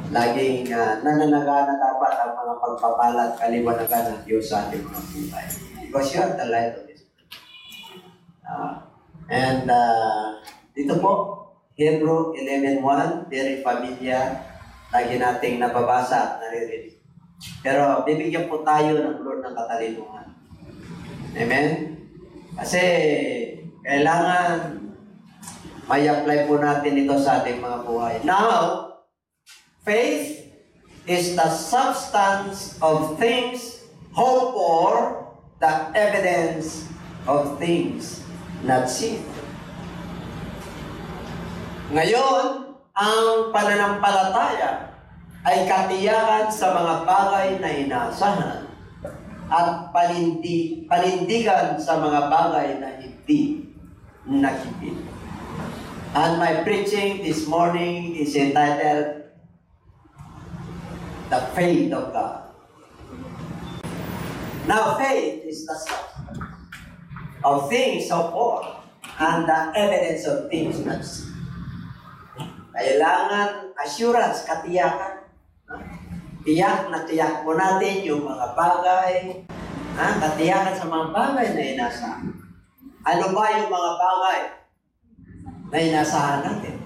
laging nananagana dapat ang mga pagpapala at kaliwanagan ng Diyos sa ating mga buhay. Because you are the light of this. Dito po, Hebrew 11:1, very familiar, lagi nating nababasa at naririnig. Pero bibigyan po tayo ng Lord ng katalinuhan. Amen? Kasi kailangan may apply po natin ito sa ating mga buhay. Now, faith is the substance of things hoped for, the evidence of things not seen. Ngayon, ang pananampalataya ay katiyakan sa mga bagay na inaasahan at panindigan sa mga bagay na hindi nakikita. And my preaching this morning is entitled The Faith of God. Now, faith is the substance of things hoped for and the evidence of things not seen. Kailangan assurance, katiyakan. Tiyak na tiyak mo natin yung mga bagay. Katiyakan sa mga bagay na inasahan. Ano ba yung mga bagay na inasahan natin?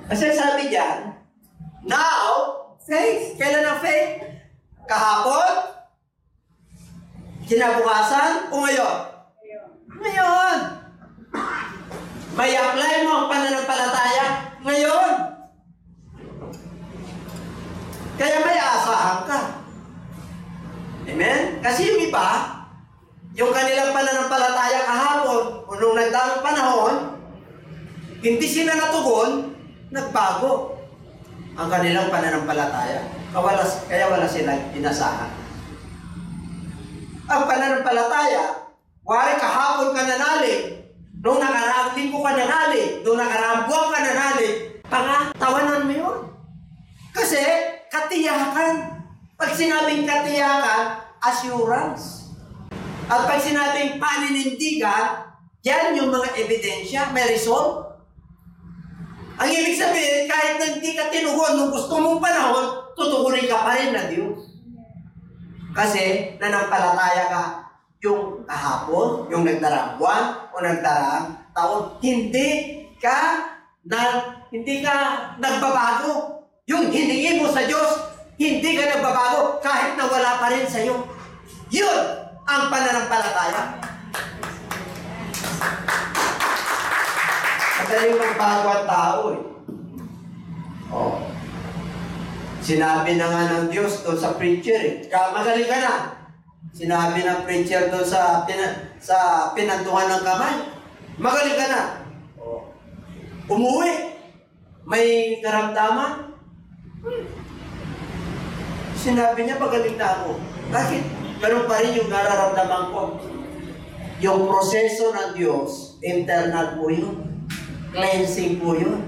Kasi sabi diyan, now, faith. Kailan ang faith? Kahapon? Kinabukasan? O ngayon? Ngayon. May apply mo ang pananampalataya ngayon. Kaya may asahan ka. Amen? Kasi yung iba, yung kanilang pananampalataya kahapon o nung nagdaang panahon, hindi sila natugon, nagbago ang kanilang pananampalataya. Kaya wala silang inasahan. Ang pananampalataya, wari kahapon ka nanali, nung nakaraang linggo ka nanali, nung nakaraang buwan ka nanali, pangatawanan mo yun. Kasi, katiyakan. Pag sinabing katiyakan, assurance. At pag sinabing paninindigan, yan yung mga ebidensya, may result. Ang ibig sabihin, kahit na hindi ka tinugon nung gusto mong panahon, tutugunin ka pa rin na Diyos. Kasi, nanampalataya ka yung kahapon, yung nagdaraang buwan, o nagdaraang taon, hindi ka nagbabago. Yung hiningi mo sa Diyos, hindi ka nagbabago kahit na wala pa rin sa iyo. Yun ang pananampalataya. Madaling magbago ang tao eh. Oh. Sinabi na nga ng Diyos doon sa preacher eh. Magaling ka na. Sinabi ng preacher doon sa pinantuhan ng kamay. Magaling ka na. Oh. Umuwi. May karamdaman. Sinabi niya, magaling na ako. Bakit? Ganun pa rin yung nararamdaman ko. Yung proseso ng Diyos, internal po yun. Cleansing po yun.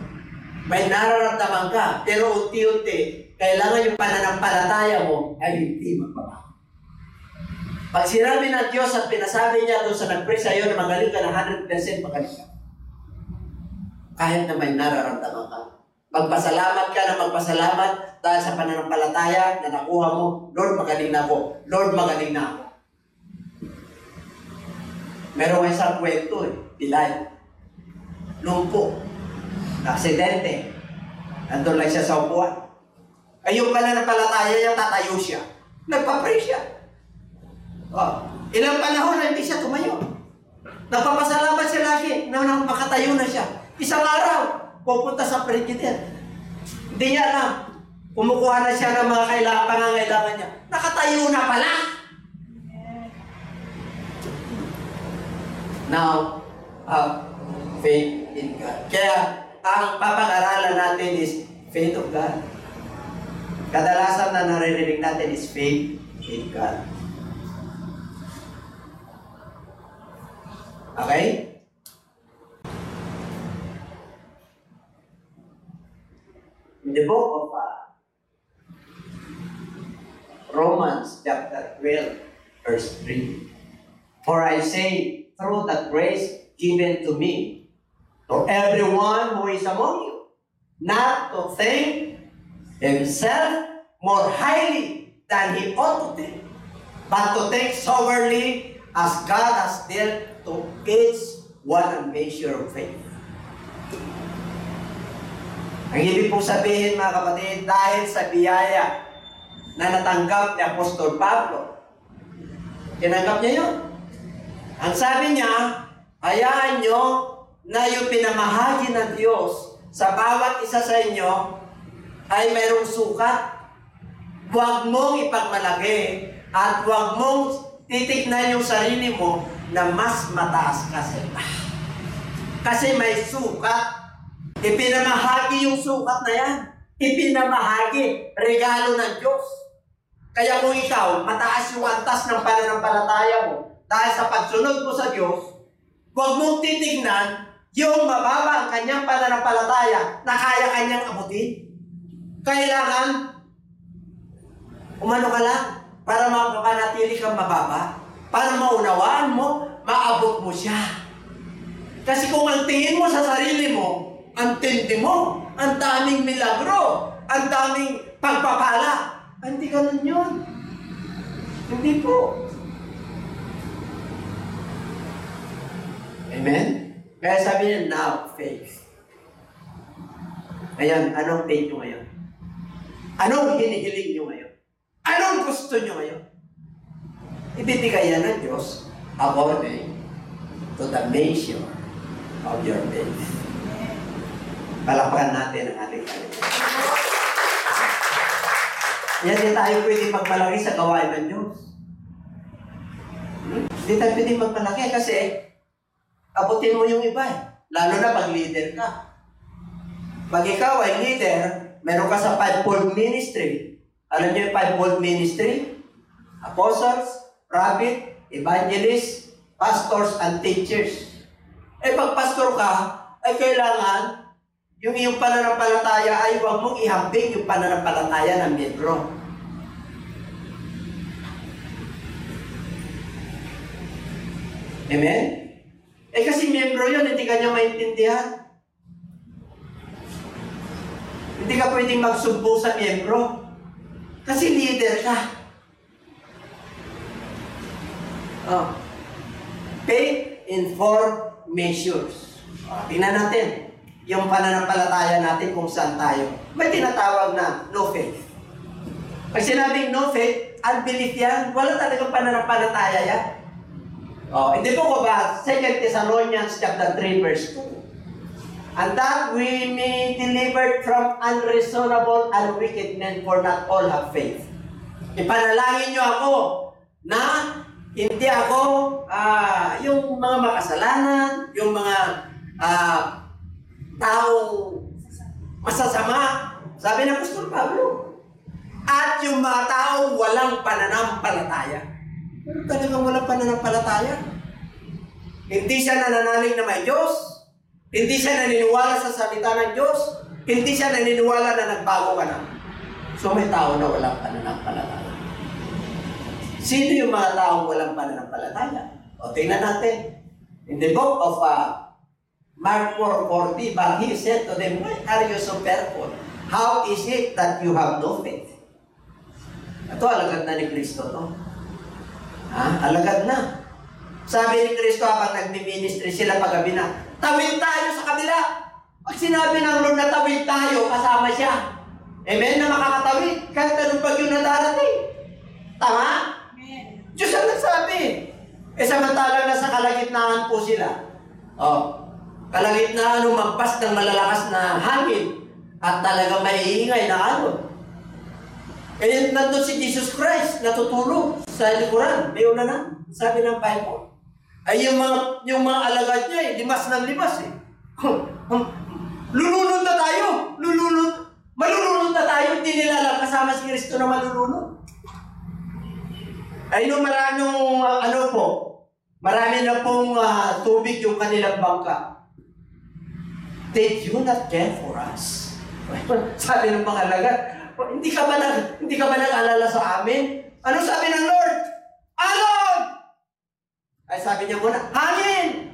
May nararamdaman ka, pero unti-unti, kailangan yung pananampalataya mo ay hindi magbabago. Pag sinabi ng Diyos at pinasabi niya doon sa nag-pray sa iyo na magaling ka na 100% magaling ka. Kahit na may nararamdaman ka. Magpasalamat ka na magpasalamat dahil sa pananampalataya na nakuha mo, Lord, magaling na ako. Lord, magaling na ako. Meron isang kwento eh, Pilay. Lumpo. Aksidente. Nandun lang siya sa upuan. Ay yung pananampalataya niya, tatayo siya. Nagpa-pray siya. Oh, ilang panahon na hindi siya tumayo. Nagpapasalamat siya lagi na makatayo na siya. Isang araw, pupunta sa president. Hindi niya alam. Kumukuha na siya ng mga pangangailangan niya. Nakatayo na pala. Now, faith in God. Kaya, ang papag-aralan natin is faith of God. Kadalasan na naririnig natin is faith in God. Okay? In the book of Romans chapter 12, verse 3. For I say, through the grace given to me, to everyone who is among you, not to think himself more highly than he ought to think, but to take soberly as God has dealt to each one a measure of faith. Ang ibig pong sabihin, mga kapatid, dahil sa biyaya na natanggap ni Apostol Pablo, tinanggap niya yun. Ang sabi niya, hayaan nyo na yung pinamahagi ng Diyos sa bawat isa sa inyo ay mayroong sukat. Huwag mong ipagmalaki at huwag mong titignan yung sarili mo na mas mataas ka sa iba. Kasi may sukat. Ipinamahagi yung sukat na yan. Ipinamahagi. Regalo ng Diyos. Kaya kung ikaw, mataas yung antas ng pananampalataya mo dahil sa pagsunod mo sa Diyos, huwag mong titignan yung mababa ang kanyang pananampalataya na kaya kanyang abutin. Kailangan umano ka lang para mapanatili kang mababa, para maunawaan mo, maabot mo siya. Kasi kung ang tingin mo sa sarili mo, ang tindi mo, ang daming milagro, ang daming pagpapala, hindi ganun yun. Hindi po. Amen? Kaya sabi niya, now, faith. Ngayon, anong faith nyo ngayon? Anong hinihiling nyo ngayon? Anong gusto nyo ngayon? Ibibigay yan ng Diyos according to the measure of your faith. Palakpakan natin ang ating Panginoon. Yan, di tayo pwede magmalaki sa gawain ng Diyos. Hindi tayo pwede magmalaki kasi abutin mo yung iba eh. Lalo na pag leader ka. Pag ikaw ay leader, meron ka sa fivefold ministry. Alam niyo yung fivefold ministry? Apostles, prophet, evangelists, pastors, and teachers. Eh pag pastor ka, ay kailangan yung iyong pananampalataya ay huwag mong ihambing yung pananampalataya ng miyembro. Amen? Eh kasi miyembro yun, hindi ka niya maintindihan. Hindi ka pwedeng magsumbo sa miyembro. Kasi leader ka. Faith in 4 measures. Tingnan natin yung pananampalataya natin kung saan tayo. May tinatawag na no faith. Pag sinabing no faith, unbelief yan. Wala talagang pananampalataya yan. Hindi po ko ba? 2 Thessalonians chapter 3 verse 2. And that we may delivered from unreasonable and wicked men, for not all have faith. Ipanalangin nyo ako na hindi ako yung mga makasalanan, yung mga taong masasama. Sabi ng Apostol Pablo. At yung mga taong walang pananampalataya. Pero talagang walang pananampalataya. Hindi siya nananalig na may Diyos. Hindi siya naniniwala sa salita ng Diyos. Hindi siya naniniwala na nagbago ka na. So may tao na walang pananampalataya. Sino yung mga taong walang pananampalataya? Tingnan natin. In the book of Mark 4:40, but he said to them, why are you so fearful? How is it that you have no faith? Ito, alagad na ni Kristo to. Alagad na. Sabi ni Kristo habang nagmi-ministry sila paggabi na, tawid tayo sa kabila. Pag sinabi ng Lord na tawid tayo, kasama siya. Amen, na makakatawid. Kahit anong bagyo na darating. Tama? Amen. Diyos ang nagsabi. Samantalang nasa kalagitnaan po sila. Kalagitnaan umagpas ng malalakas na hangin at talagang maiingay na alon. Kaya nandun si Jesus Christ, natutulog sa likuran. May una na, sabi ng Bible. Ay yung mga alagad niya, limas ng limas eh. Lulunod na tayo. Malulunod na tayo. Hindi nila lang kasama si Kristo na malulunod. Ay nung marami na pong tubig yung kanilang bangka. Did you not care for us? Sabi ng mga alagad, hindi ka ba nag-alala sa amin? Ano sabi ng Lord? Alon! Ay sabi niya muna, hangin!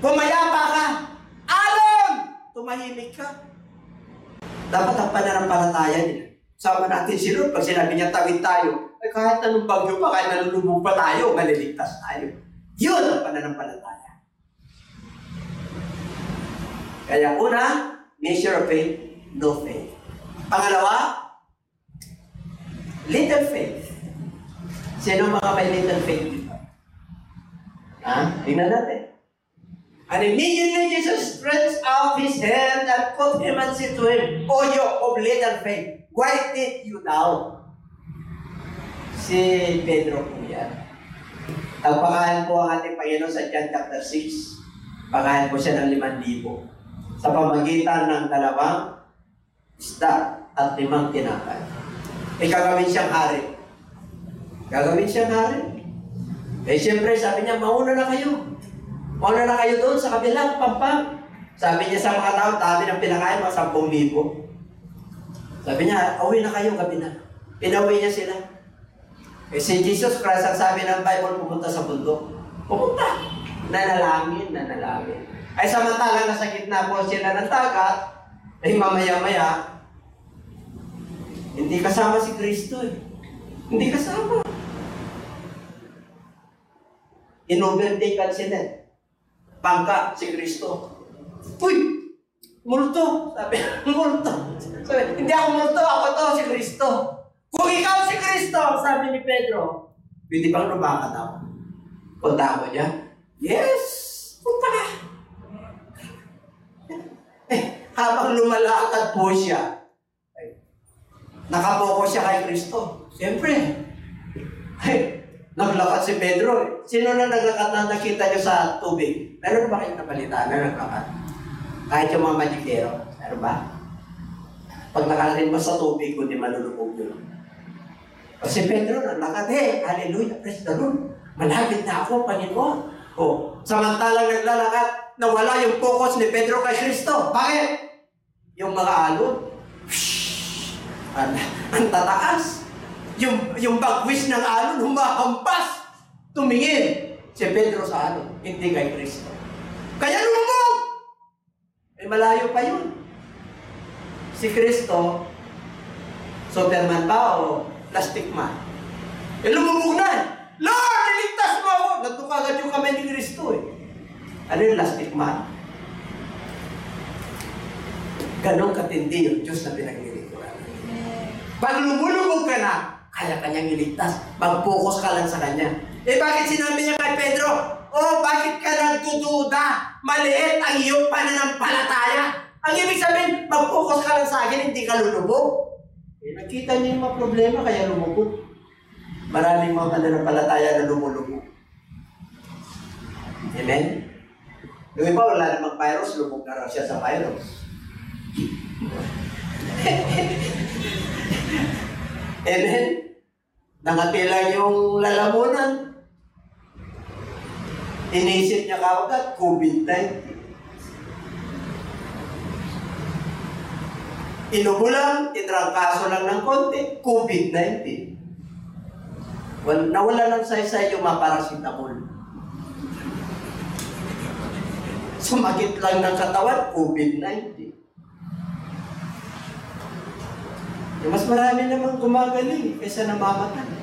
Pumayapa ka! Alon! Tumahimik ka. Dapat ang pananampalataya nila. Sama natin si Lord, pag sinabi niya tawid tayo, ay kahit anong bagyo pa, kahit nalulubog pa tayo, maliligtas tayo. Yun ang pananampalataya. Kaya una, measure of faith, no faith. Pangalawa, little faith. Sino mga may little faith dito? Tingnan natin. And immediately Jesus stretched out his hand and caught him and said to him, O you of little faith, why did you doubt? Si Pedro po yan. Nagpakain po ang ating Panginoon sa John chapter 6. Pakain po siya ng 5,000 sa pamagitan ng 2 isda at 5 tinapay. Gagawin siyang hari. Gagawin siyang hari. Siyempre, sabi niya, mauna na kayo. Mauna na kayo doon sa kabilang pampang. Sabi niya sa mga tao, dami ng pinakain, mga 10,000. Sabi niya, uwi na kayo, gabi na. Pinauwi niya sila. Si Jesus Christ, ang sabi ng Bible, pumunta sa bundok. Pumunta. Nanalangin. Ay samantalang nasa gitna po sila ng dagat, ay mamaya-maya, hindi kasama si Kristo eh. Hindi kasama. Inovertaken sila. Bangka si Kristo. Uy! Multo! Sabi, multo. Sabi, hindi ako multo, ako to si Kristo. Kung ikaw si Kristo, sabi ni Pedro, pwede bang lumakad ako? Punta ako niya? Yes! Punta ka! Habang lumalakad po siya, nakapokus siya kay Kristo. Siyempre, naglakad si Pedro. Sino na naglakad na nakita niyo sa tubig? Meron ba kayong nabalita na naglakad? Kahit yung mga magikero. Meron ba? Pag nakalin mo sa tubig, kundi malulubog yun. Kasi Pedro naglakad. Hey, hallelujah, praise the Lord. Malapit na ako, Panginoon. Samantalang naglalakad, nawala yung focus ni Pedro kay Kristo. Bakit? Yung mga alon, ang tataas. Yung bagwis ng alon, humahampas. Tumingin si Pedro sa alon, hindi kay Kristo. Kaya lumubog! Malayo pa yun. Si Kristo, Superman ba o plastic man? Lumubog na. Lord, niligtas mo ako! Nagtukagad yung kamay ni Kristo eh. Ano yung plastic man? Ganong katindi yung Diyos na pinaglilingkuran. Pag lumulubog ka na, kaya kanyang iligtas. Mag-focus ka lang sa kanya. Bakit sinabi niya kay Pedro, bakit ka nagdududa? Maliit ang iyong pananampalataya. Ang ibig sabihin, mag-focus ka lang sa akin, hindi ka lulubog. Nakita niya yung mga problema, kaya lumubog. Maraming mga pananampalataya na lumulubog. Amen? Yung iba, wala namang virus, lubog na raw siya sa virus. Amen? Nangatila yung lalamunan. Inisip niya kagad, COVID-19. Inubo lang, itrangkaso lang ng konti, COVID-19. Nawala lang sa yung mga paracetamol. Sumakit lang ng katawan, COVID-19. Mas marami namang gumagaling kaysa namamatay.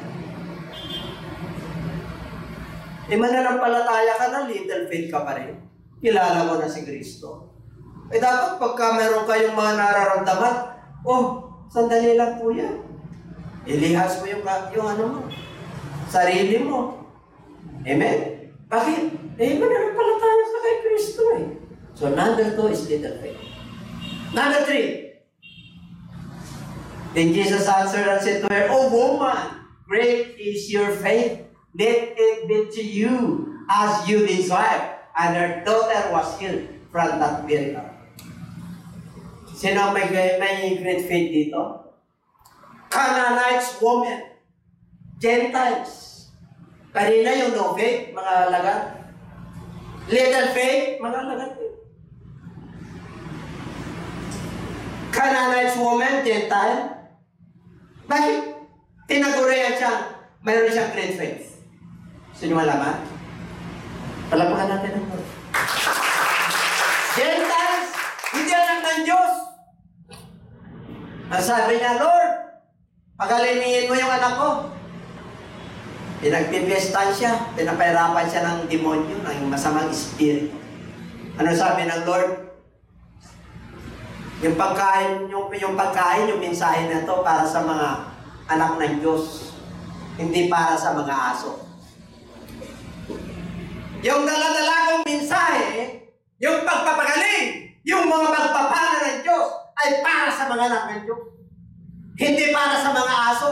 Mananampalataya ka na, little faith ka pa rin. Kilala mo na si Kristo. Dapat pagka meron kayong mga nararamdaman, sandali lang po yan. Ilihas mo yung ano mo, sarili mo. Amen? Bakit? Mananampalataya ka kay Kristo eh. So, number 2 is little faith. Number 3. Then Jesus answered and said to her, O woman, great is your faith. Let it be to you as you desire. And her daughter was healed from that very hour. Sino may great faith dito? Canaanites woman. Gentiles. Kanina yung no faith, mga lagat. Little faith, mga lagat. Canaanites woman, Gentile. Bakit? Tinagurihan siya. Mayroon siyang great faith. Gusto niyo malaman? Palapakan natin ang Lord. Gentiles, hindi anak ng Diyos. Ang sabi niya, Lord, pagalingin mo yung anak ko. Pinagpipiestan siya, pinapahirapan siya ng demonyo, ng masamang espiritu. Ano sabi ng Lord? Yung pagkain, yung mensahe na to para sa mga anak ng Diyos, hindi para sa mga aso. Yung dala-dala kong mensahe, yung pagpapagaling, yung mga pagpapala ng Diyos, ay para sa mga anak ng Diyos. Hindi para sa mga aso.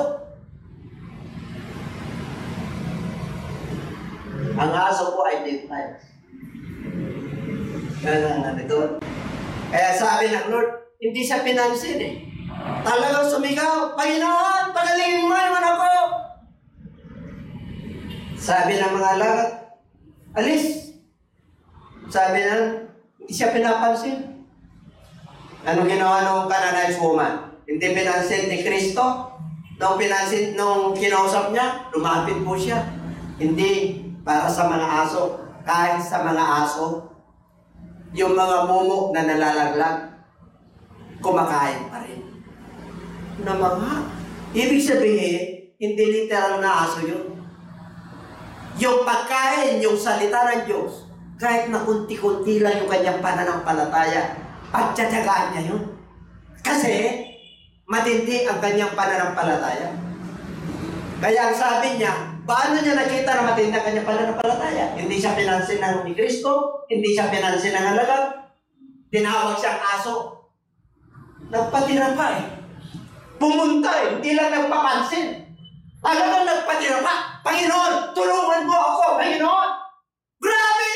Ang aso po ay Gentiles. Ganun ang ito. Kaya sabi ng Lord, hindi siya pinansin eh. Talagang sumigaw, Panginoon, pagalingin mo yung anak ko. Sabi ng mga lagat, alis. Sabi na, hindi siya pinapansin. Anong ginawa nung Canaanite woman? Hindi pinansin ni Kristo. Nung kinausap niya, lumapit po siya. Hindi para sa mga aso. Kahit sa mga aso, yung mga mumo na nalalaglag, kumakain pa rin. Na mga, ibig sabihin, hindi literal na aso yun. Yung pagkain, yung salita ng Diyos, kahit na kunti-kunti lang yung kanyang pananampalataya, pagtsatsagaan niya yun. Kasi, matindi ang kanyang pananampalataya. Kaya ang sabi niya, paano niya nakita na matindi ang kanyang pananampalataya? Hindi siya pinansin ng ni Kristo, hindi siya pinansin ng alagad, tinawag siyang aso. Nagpatira pa eh. Pumunta eh, hindi lang nagpapansin. Talagang nagpatira pa. Panginoon, tulungan mo ako, Panginoon. Grabe!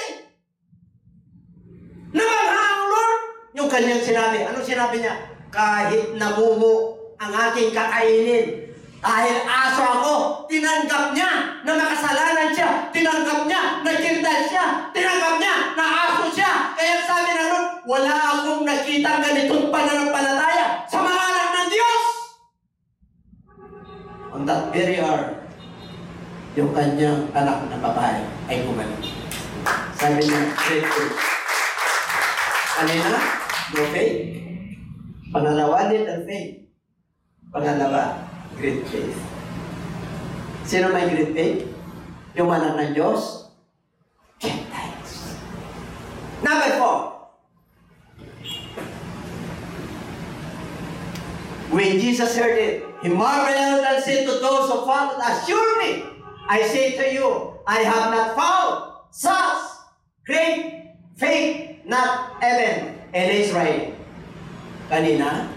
Namangha ang Lord. Yung kanyang sinabi, anong sinabi niya? Kahit namumu ang aking kakainin, dahil aso ako, tinanggap niya na makasalanan siya, tinanggap niya na Gentile siya, tinanggap niya na aso siya. Kaya sabi na Lord, wala akong nakita ganitong pananampalataya sa mga anak ng Diyos. On that very hour, yung kanyang anak na babae ay gumaling. Sabi niya, great faith. Kanina, no faith. Pangalawa, little faith. Pangalawa, great faith. Sino may great faith? Yung anak ng Diyos? Gentiles. Number 4. When Jesus heard it, he marveled and said to those who followed, Surely, I say to you, I have not found such great faith, not even in Israel. Kanina,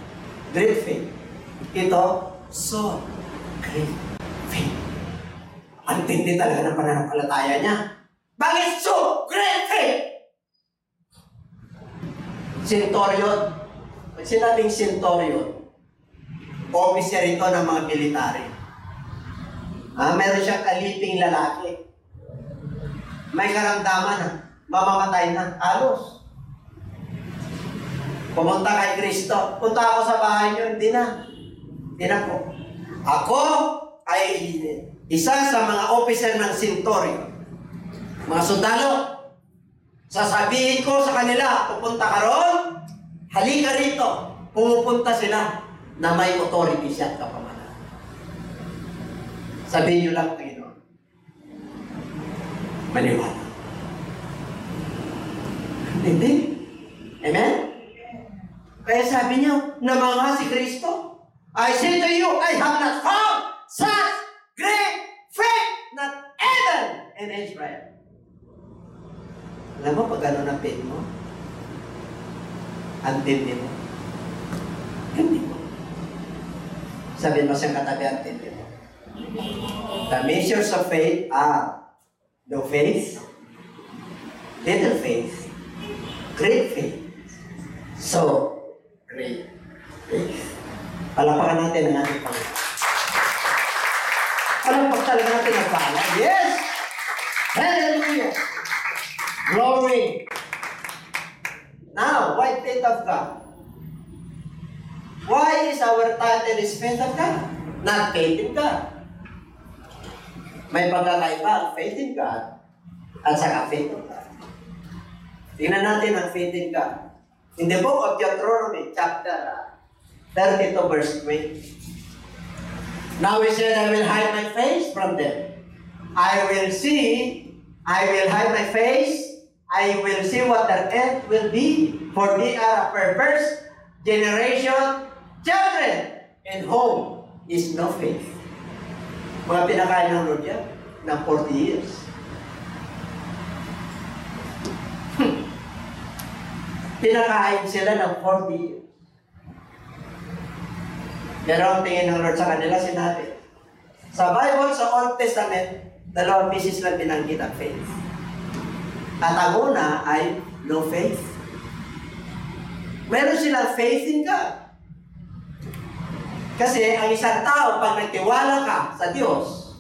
great faith. Ito, so great faith. Ang tindi talaga ng pananampalataya niya. Bakit so great faith? Centurion. Pag sinabing centurion, officer ito ng mga military. Meron siyang kaliping lalaki. May karamdaman na mamamatay na, halos. Pumunta kay Kristo. Punta ako sa bahay niyo, hindi na. Hindi na po. Ako ay isa sa mga officer ng centurion. Mga sundalo. Sasabihin ko sa kanila, pupunta ka roon, halika rito. Pumupunta sila na may authority siya at kapamanan. Sabihin niyo lang, Panginoon. Maniwala. Hindi. Amen? Kaya sabi niya, namangha si Kristo. I say to you, I have not found such great faith, not even in Israel. Alam mo, pag gano'n ang faith mo, antindi mo. Hindi mo. Sabihin mo siyang katabi, antindi mo. The measures of faith are no faith, little faith, great faith, so great faith. Palapakan natin ang ating Panginoon. Palapak talaga natin ang Panginoon. Yes! Hallelujah! Glory! Now, why faith of God? Why is our title is faith of God? Not faith in God. May pagkakaiba ang faith in God at saka faith of God. Tingnan natin ang faith in God. In the book of Deuteronomy, chapter 32 verse 20. Now he said, I will hide my face from them. I will hide my face. I will see what their end will be. For they are a perverse generation, children, in whom is no faith. Mga pinakain ng Lord yan, ng 40 years. Pinakain sila ng 40 years. Pero ang tingin ng Lord sa kanila, sinabi, sa Bible, sa Old Testament, 2 pieces lang binanggit ang faith. At ang una ay no faith. Meron silang faith in God. Kasi ang isang tao, pag nagtiwala ka sa Diyos,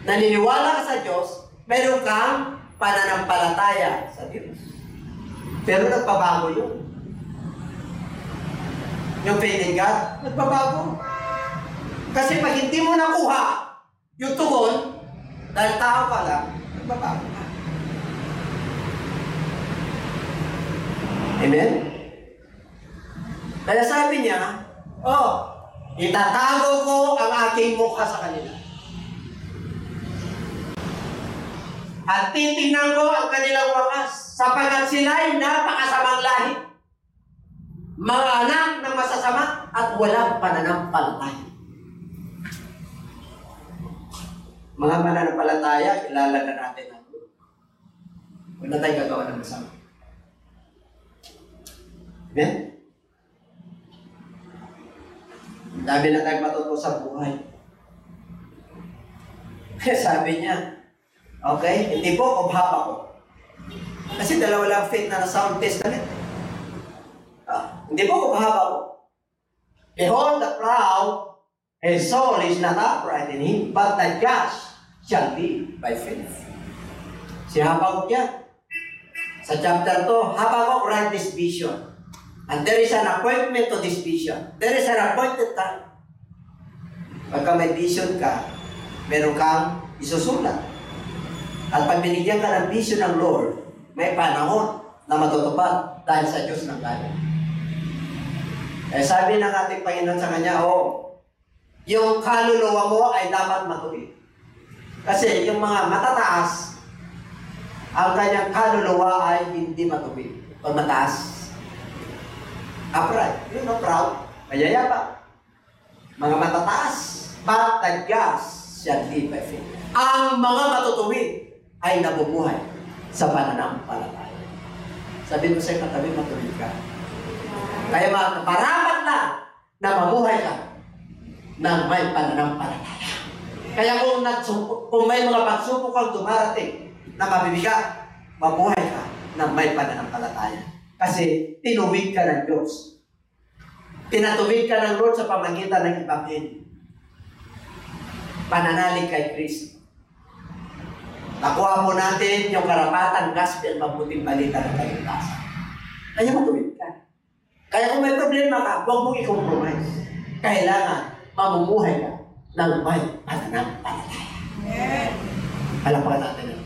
naniniwala ka sa Diyos, meron kang pananampalataya sa Diyos. Pero nagpabago yun. Yung faith in God, nagbabago. Kasi pag hindi mo nakuha yung tugon, dahil tao ka lang, nagbabago ka. Amen? Kaya sabi niya, itatago ko ang aking mukha sa kanila. At titingnan ko ang kanilang wakas, sapagat sila ay napakasamang lahi. Mga anak ng masasama at walang pananampalataya. Mga pananampalataya, kilala na natin ang Lord. Wala tayong gagawa ng masama. Amen? Dami na tayong matuto sa buhay. Sabi niya, okay, hindi po, kubhapa ko. Kasi dalawa lang faith na nasa Old Testament. Hindi po kubhapa ko. Behold, the proud, his soul is not upright in him, but the just shall be by faith. Si Habakuk yan. Sa chapter 2, Habakuk write this vision. And there is an appointment to this vision. There is an appointed time. Pagka may vision ka, meron kang isusulat. At pag binigyan ka ng vision ng Lord, may panahon na matutupad dahil sa Diyos ng galing. Eh sabi ng ating Panginoon sa kanya, yung kaluluwa mo ay dapat matuwid. Kasi yung mga matataas, ang kanyang kaluluwa ay hindi matuwid. O mataas. Upright. Yun ang proud. Mayayapa. Mga matataas. But the just shall live by faith. Ang mga matutuwid ay nabubuhay sa pananampalataya. Sabi mo sa'yo, katabi, matuwid ka. Kaya parapat na na mamuhay ka ng may pananampalataya. Kaya kung may mga pagsubok kang dumarating na mabibigat, mabuhay ka ng may pananampalataya. Kasi tinuwid ka ng Diyos. Pinatuwid ka ng Lord sa pamagitan ng Ebanghelyo. Pananalig kay Kristo. Nakuha mo natin yung karapatan, gospel, mabuting balita ng kaligtasan. Kaya matuwid ka. Kaya kung may problema ka, huwag mong i-compromise. Kailangan mamumuhay ka ng may pananampalataya. Amen. Palapakan natin yun.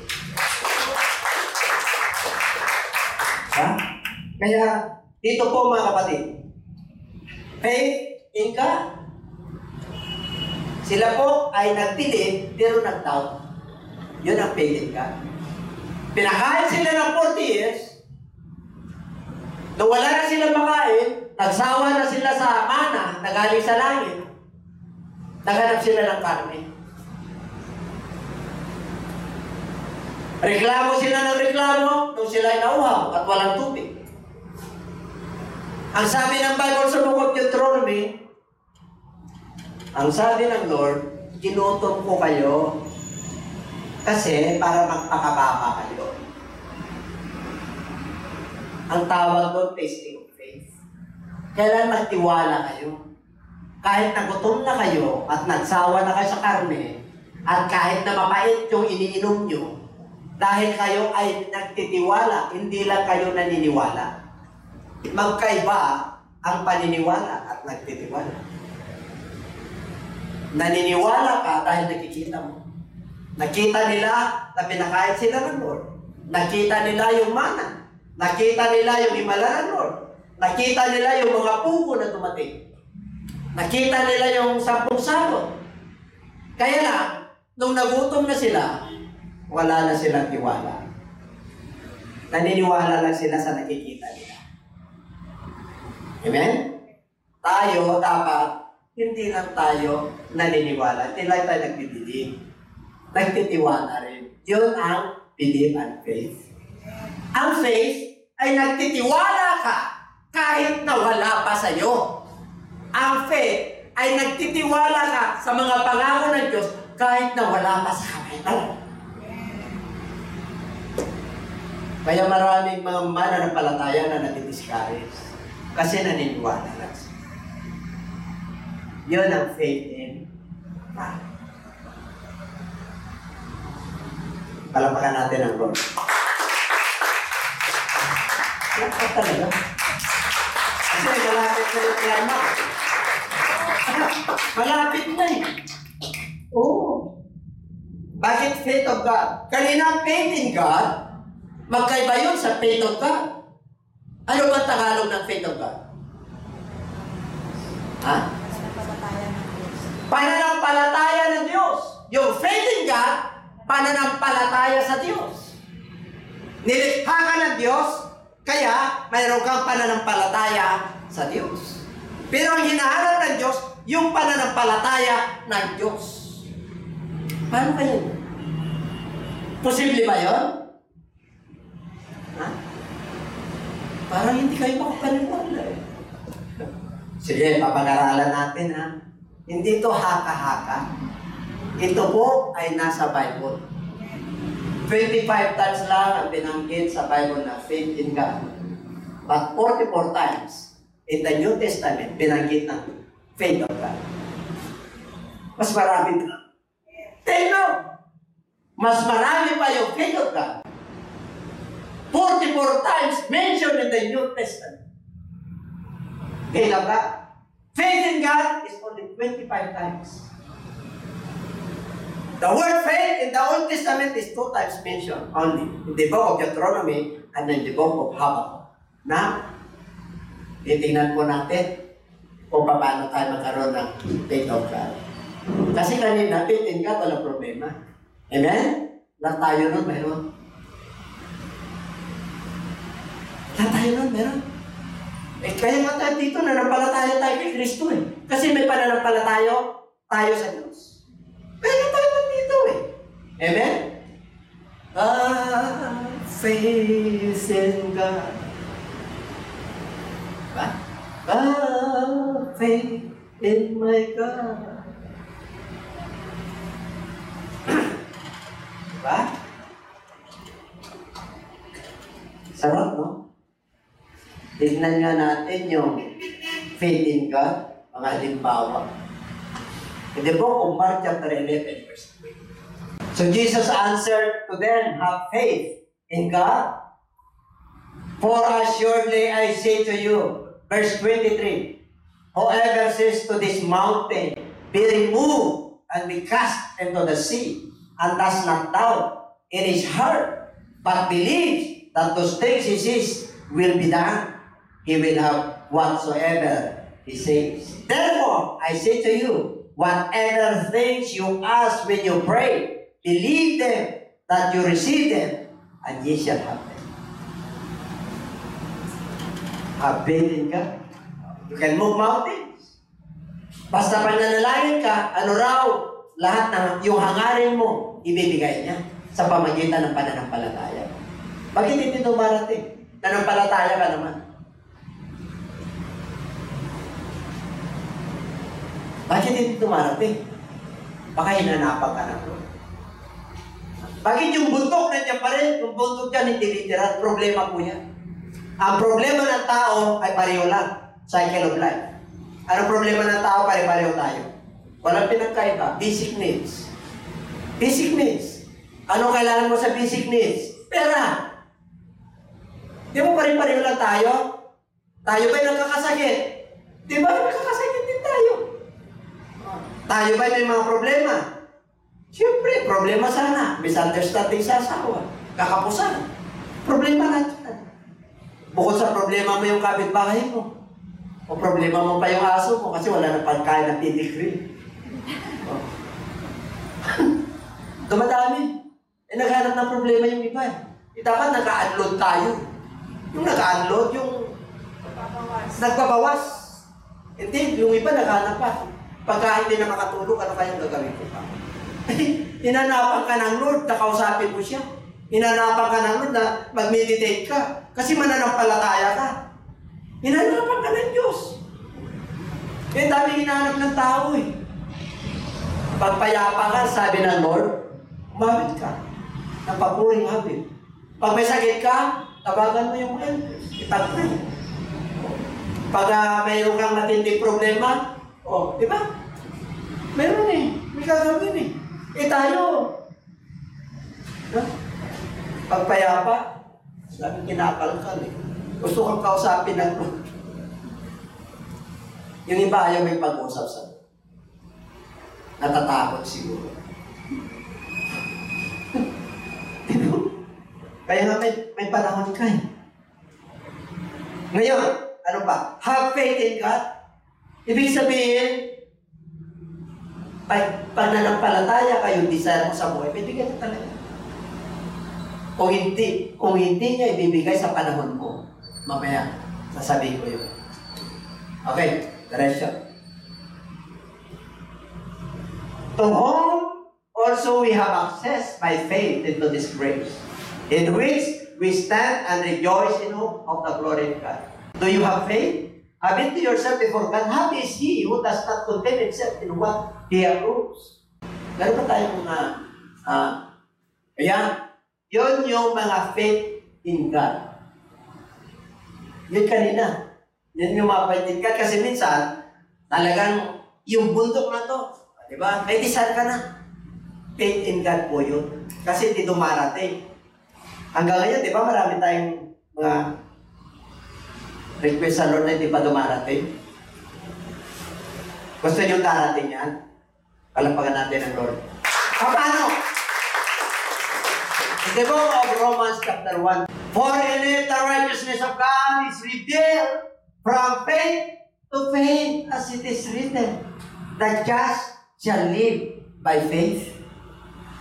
Ha? Kaya, dito po mga kapatid, faith in God. Sila po ay nagtilid, pero nag-doubt. Yun ang faith in God. Pinakain sila ng 40 years, nung wala na silang makain, nagsawa na sila sa mana na galing sa langit, naghanap sila ng karne. Reklamo sila ng reklamo nung sila ay nauhaw at walang tubig. Ang sabi ng Bible sa Book of Deuteronomy, ang sabi ng Lord, ginutom ko kayo kasi para magpakababa kayo. Ang tawag doon, tasting of faith. Kailan magtiwala kayo? Kahit nagutom na kayo at nagsawa na kayo sa karne, at kahit na mapait yung iniinom nyo, dahil kayo ay nagtitiwala, hindi lang kayo naniniwala. Magkaiba ang paniniwala at nagtitiwala. Naniniwala ka dahil nakikita mo. Nakita nila na pinakain sila ng Lord. Nakita nila yung mana. Nakita nila yung himala ng Lord. Nakita nila yung mga pugo na dumating. Nakita nila yung 10 salot. Kaya lang, nung nagutom na sila, wala na silang tiwala. Naniniwala lang sila sa nakikita nila. Amen? Tayo dapat, hindi lang tayo naniniwala. Hindi lang tayo nagbibiling. Nagtitiwala rin. Yun ang belief and faith. Ang faith ay nagtitiwala ka kahit na wala pa sa'yo. Ang faith ay nagtitiwala ka sa mga pangako ng Diyos kahit na wala pa sa kanila. Kaya maraming mga mananampalataya na natidiscourage kasi naniniwala lang sila. Yun ang faith in God. Palapakan natin ang Lord. Lapat talaga. Kasi malapit na yung klama. Malapit na eh. Oo. Bakit faith of God? Kanina faith in God, magkaiba yun sa faith of God. Ano ba Tagalog ng faith of God? Ha? Pananampalataya ng Diyos. Yung faith in God, pananampalataya sa Diyos. Nilikha ka ng Diyos, kaya mayroon kang pananampalataya sa Diyos. Pero ang hinahanap ng Diyos, yung pananampalataya ng Diyos. Paano kayo? Posible ba yun? Ha? Parang hindi kayo makapaniwala eh. Sige, papag-aralan natin ha. Hindi ito haka-haka. Ito po ay nasa Bible. 25 times lang ang binanggit sa Bible na faith in God. But 44 times in the New Testament, binanggit ng faith of God. Mas marami ito. Tino! Mas marami pa yung faith of God. 44 times mentioned in the New Testament. Faith of God. Faith in God is only 25 times. The word faith in the Old Testament is 2 times mentioned only. In the book of Deuteronomy and in the book of Habakkuk. Na, titingnan po natin kung paano tayo magkaroon ng faith of God. Kasi kanina, faith in God, walang problema. Amen? Lahat tayo nun, meron. Lahat tayo nun, meron. Kaya nga tayo dito, nanampalataya tayo kay Kristo eh. Kasi may pananampalataya tayo sa Diyos. Kaya tayo nandito eh. Amen? Faith in God. Ba? Faith in my God. Diba? Sarap, no? Tignan nga natin yung faith in God, mga halimbawa. In the book of Mark chapter 11, verse 3. So Jesus answered to them, have faith in God. For assuredly I say to you, verse 23, whoever says to this mountain, be removed and be cast into the sea, and does not doubt in his heart, but believes that those things he says will be done, he will have whatsoever he says. Therefore, I say to you, whatever things you ask when you pray, believe them that you receive them, and ye shall have them. Have faith in God. You can move mountains. Basta pag nanalangin ka, ano raw, lahat ng yung hangarin mo, ibibigay niya sa pamagitan ng pananampalataya. Bakit hindi dumarating? Nanampalataya ka naman. Bakit hindi dumarating? Baka hinanapan ka na. Bakit yung buntok nandiyan pa rin? Yung buntok dyan hindi literal. Problema po yan. Ang problema ng tao ay pareho lang. Cycle of life. Anong problema ng tao? Pare-pareho tayo. Walang pinagkaiba. Basic needs. Basic needs. Anong kailangan mo sa basic needs? Pera. Di ba pare-pareho lang tayo? Tayo ba'y nagkakasakit? Di ba nagkakasakit din tayo? Tayo ba'y may mga problema? Siyempre, problema sana. Misunderstanding sa asawa. Kakapusan. Problema natin. Bukod sa problema mo yung kapitbahay mo. O problema mo pa yung aso mo kasi wala na pagkain ng pedigree. Oh. Dumadami. Naghanap ng problema yung iba. Dapat naka-unload tayo. Yung naka-unload, yung nagbabawas. Hindi, yung iba naghanap pa. Pagka hindi na makatulog, ano kayang gagawin ko pa? Hinanapan ka ng Lord, nakausapin mo siya. Hinanapan ka ng Lord na mag-meditate ka. Kasi mananampalataya ka. Hinanapan ka ng Diyos. Kaya dami hinahanap ng tao eh. Pagpayapa ka, sabi ng Lord, umawit ka. Napapuring habit. Pag may sakit ka, tawagan mo yung elders. Ipag-pray. Pag mayroon kang matinding problema, di ba? Meron eh. May gagawin eh. Tayo. Pagpayapa, sabi kinakalkal eh. Gusto kang kausapin ng Lord. Yung iba ayaw may pag-usap sa Lord. Natatakot siguro. Kaya nga may panahon ka eh. Ngayon, ano ba? Have faith in God. Ibig sabihin, pag nananampalataya kayo, desire mo sa buhay, bibigyan niya talaga. Kung hindi niya ibibigay sa panahon mo, mamaya, sasabihin ko yun. Okay, diretso. To whom also we have access by faith into this grace, in which we stand and rejoice in hope of the glory of God. Do you have faith? Habit to yourself before God. Happy is he who does not content himself in what he approves. Meron pa tayong mga, ayan, yun yung mga faith in God. Yun kanina. Yun yung mga faith in God. Kasi minsan, talagang yung bundok na to, diba? May desire ka na. Faith in God po yun. Kasi hindi dumarating. Hanggang ngayon, di ba, marami tayong mga request sa Lord na hindi pa dumarating. Gusto nyo darating yan? Palampagan natin ang Lord. Paano? In the book of Romans chapter 1, for in it the righteousness of God is revealed from faith to faith, as it is written, the just shall live by faith.